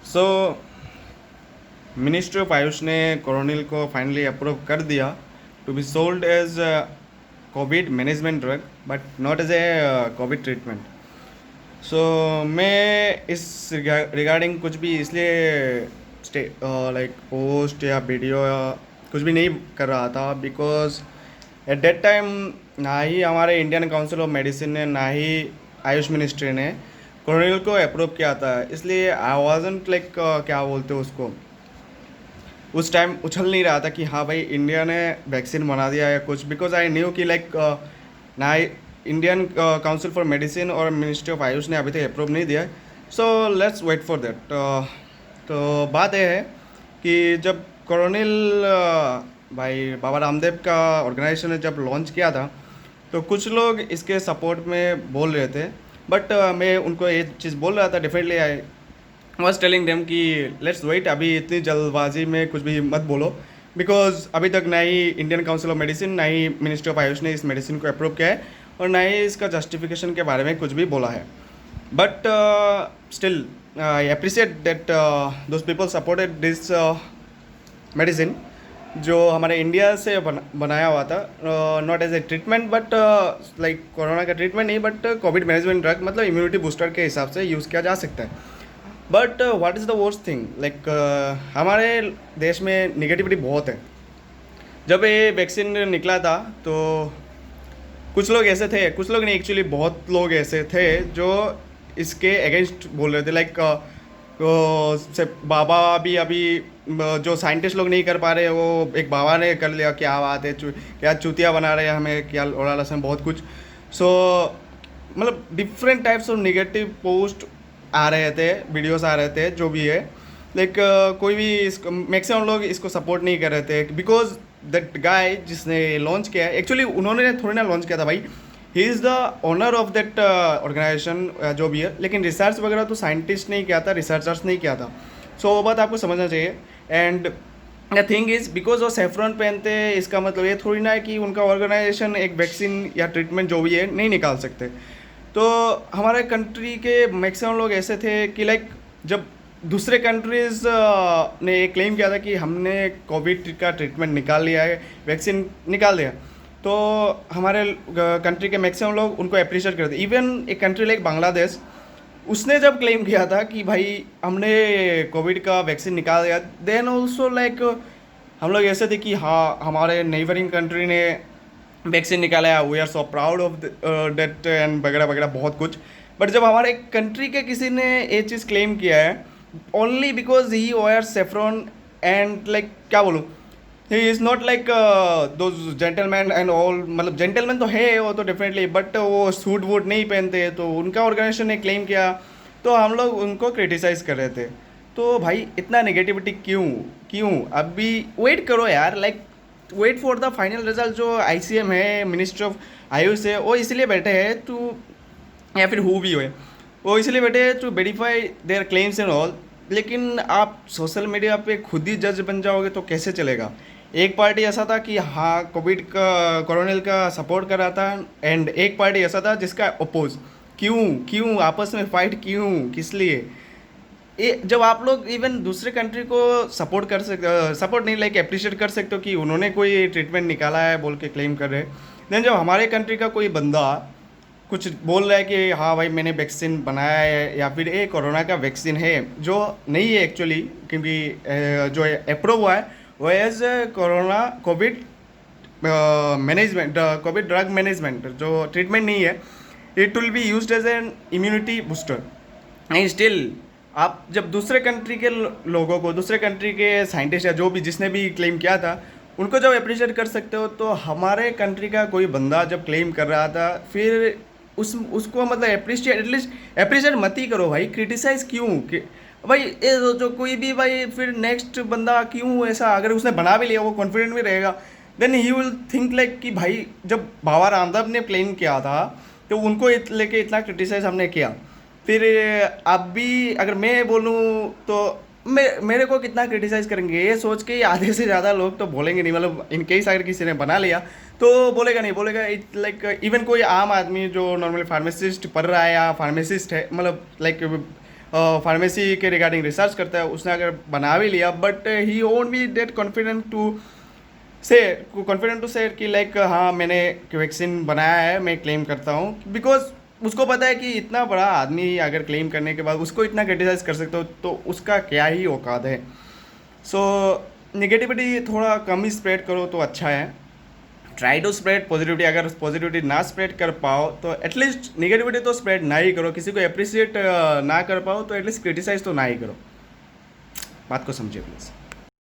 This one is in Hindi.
सो मिनिस्ट्री ऑफ आयुष ने कोरोनिल को फाइनली अप्रूव कर दिया to be sold as COVID management drug but not as a COVID treatment. So मैं इस रिगार्डिंग कुछ भी इसलिए लाइक पोस्ट या वीडियो या कुछ भी नहीं कर रहा था बिकॉज एट दैट टाइम ना ही हमारे इंडियन काउंसिल ऑफ मेडिसिन ने ना ही आयुष मिनिस्ट्री ने कोरोनिल को अप्रूव किया था। इसलिए आई वाजंट लाइक क्या बोलते हैं उसको, उस टाइम उछल नहीं रहा था कि हाँ भाई इंडिया ने वैक्सीन बना दिया है कुछ, बिकॉज आई न्यू कि लाइक ना इंडियन काउंसिल फॉर मेडिसिन और मिनिस्ट्री ऑफ आयुष ने अभी तक अप्रूव नहीं दिया है। So let's wait for that. तो बात यह है कि जब कोरोनिल भाई बाबा रामदेव का ऑर्गेनाइजेशन ने जब लॉन्च किया था तो कुछ लोग इसके सपोर्ट में बोल रहे थे, बट मैं उनको ये चीज़ बोल रहा था definitely I was telling them कि लेट्स वेट, अभी इतनी जल्दबाजी में कुछ भी मत बोलो बिकॉज अभी तक ना ही इंडियन काउंसिल ऑफ मेडिसिन ना ही मिनिस्ट्री ऑफ आयुष ने इस मेडिसिन को अप्रूव किया है और ना ही इसका जस्टिफिकेशन के बारे में कुछ भी बोला है। But still I appreciate that those people supported this medicine जो हमारे इंडिया से बनाया हुआ था, not as a treatment but like corona का ट्रीटमेंट नहीं बट कोविड मैनेजमेंट ड्रग, मतलब इम्यूनिटी बूस्टर के हिसाब से यूज़ किया जा सकता है। But what is the worst thing, like हमारे देश में निगेटिविटी बहुत है। जब ये वैक्सीन निकला था तो कुछ लोग ऐसे थे, कुछ लोग नहीं एक्चुअली बहुत लोग ऐसे थे जो इसके अगेंस्ट बोल रहे थे, लाइक से बाबा भी अभी जो साइंटिस्ट लोग नहीं कर पा रहे वो एक बाबा ने कर लिया, क्या बात है, क्या चूतिया बना रहे हैं हमें, क्या ओड़ा लसन बहुत कुछ। सो मतलब different types of negative post आ रहे थे, वीडियोस आ रहे थे, जो भी है लाइक कोई भी इसको मैक्सिमम लोग इसको सपोर्ट नहीं कर रहे थे बिकॉज दैट गाय जिसने लॉन्च किया है, एक्चुअली उन्होंने थोड़ी ना लॉन्च किया था भाई, he is the owner of that organisation जो भी है, लेकिन रिसर्च वगैरह तो साइंटिस्ट नहीं किया था, रिसर्चर्स नहीं किया था। सो वो बात आपको समझना चाहिए। And the thing is because वो सेफ्रॉन पहनते हैं इसका मतलब ये थोड़ी ना है कि उनका ऑर्गेनाइजेशन एक वैक्सीन या ट्रीटमेंट जो भी है नहीं निकाल सकते। तो हमारे कंट्री के मैक्सिमम लोग ऐसे थे कि लाइक जब दूसरे कंट्रीज़ ने ये क्लेम किया था कि हमने कोविड का ट्रीटमेंट निकाल लिया है, वैक्सीन निकाल दिया, तो हमारे कंट्री के मैक्सिमम लोग उनको अप्रिशिएट करते। इवन एक कंट्री लाइक बांग्लादेश, उसने जब क्लेम किया था कि भाई हमने कोविड का वैक्सीन निकाल दिया, देन ऑल्सो लाइक हम लोग ऐसे थे कि हाँ हमारे नेबरिंग कंट्री ने वैक्सीन निकाला है, we are so proud of that and वगैरह वगैरह बहुत कुछ। बट जब हमारे कंट्री के किसी ने ये चीज़ क्लेम किया है only because he wear saffron and like क्या बोलूँ, he is not like those gentleman and all, मतलब जेंटलमैन तो है वो तो डेफिनेटली, बट वो सूट वूट नहीं पहनते, तो उनका ऑर्गेनाइजेशन ने क्लेम किया तो हम लोग उनको क्रिटिसाइज़ कर रहे थे। तो भाई इतना नेगेटिविटी क्यों क्यों, अभी वेट करो यार, like wait for the final result. जो आईसीएम है, मिनिस्ट्री ऑफ आयुष है, वो इसलिए बैठे हैं टू, या फिर हु भी हो, वो इसलिए बैठे हैं to verify their claims and all. लेकिन आप सोशल मीडिया पे खुद ही जज बन जाओगे तो कैसे चलेगा। एक पार्टी ऐसा था कि हाँ कोविड का कोरोनिल का सपोर्ट कर रहा था एंड एक पार्टी ऐसा था जिसका अपोज। क्यों क्यों आपस में फाइट क्यों, किस लिए? ये जब आप लोग इवन दूसरे कंट्री को सपोर्ट कर सकते, सपोर्ट नहीं लाइक अप्रिशिएट कर सकते हो कि उन्होंने कोई ट्रीटमेंट निकाला है बोल के क्लेम कर रहे हैं, देन जब हमारे कंट्री का कोई बंदा कुछ बोल रहा है कि हाँ भाई मैंने वैक्सीन बनाया है या फिर ये कोरोना का वैक्सीन है, जो नहीं है एक्चुअली, क्योंकि जो अप्रूव हुआ है वो as corona covid management, covid drug management, जो ट्रीटमेंट नहीं है, it will be used as an immunity booster. And still आप जब दूसरे कंट्री के लोगों को, दूसरे कंट्री के साइंटिस्ट या जो भी जिसने भी क्लेम किया था उनको जब अप्रिशिएट कर सकते हो, तो हमारे कंट्री का कोई बंदा जब क्लेम कर रहा था फिर उसको मतलब अप्रिशिएट, एटलीस्ट अप्रिशिएट मत ही करो भाई, क्रिटिसाइज क्यों कि भाई ये जो कोई भी भाई फिर नेक्स्ट बंदा क्यों ऐसा, अगर उसने बना भी लिया वो कॉन्फिडेंट भी रहेगा, then he will think like कि भाई जब बाबा रामदेव ने क्लेम किया था तो उनको लेके इतना क्रिटिसाइज हमने किया, फिर अब भी अगर मैं बोलूँ तो मेरे को कितना क्रिटिसाइज करेंगे, ये सोच के आधे से ज़्यादा लोग तो बोलेंगे नहीं, मतलब इन केस अगर किसी ने बना लिया तो बोलेगा नहीं, बोलेगा इट लाइक इवन कोई आम आदमी जो नॉर्मली फार्मासिस्ट पढ़ रहा है या फार्मासिस्ट है, मतलब लाइक फार्मेसी के रिगार्डिंग रिसर्च करता है, उसने अगर बना भी लिया, but he won't be that confident to say कि लाइक हाँ मैंने वैक्सीन बनाया है, मैं क्लेम करता हूँ, बिकॉज उसको पता है कि इतना बड़ा आदमी अगर क्लेम करने के बाद उसको इतना क्रिटिसाइज कर सकते हो तो उसका क्या ही औकात है। सो निगेटिविटी थोड़ा कम ही स्प्रेड करो तो अच्छा है। ट्राई टू स्प्रेड पॉजिटिविटी, अगर पॉजिटिविटी ना स्प्रेड कर पाओ तो एटलीस्ट निगेटिविटी तो स्प्रेड ना ही करो, किसी को अप्रिसिएट ना कर पाओ तो एटलीस्ट क्रिटिसाइज तो ना ही करो। बात को समझिए प्लीज़।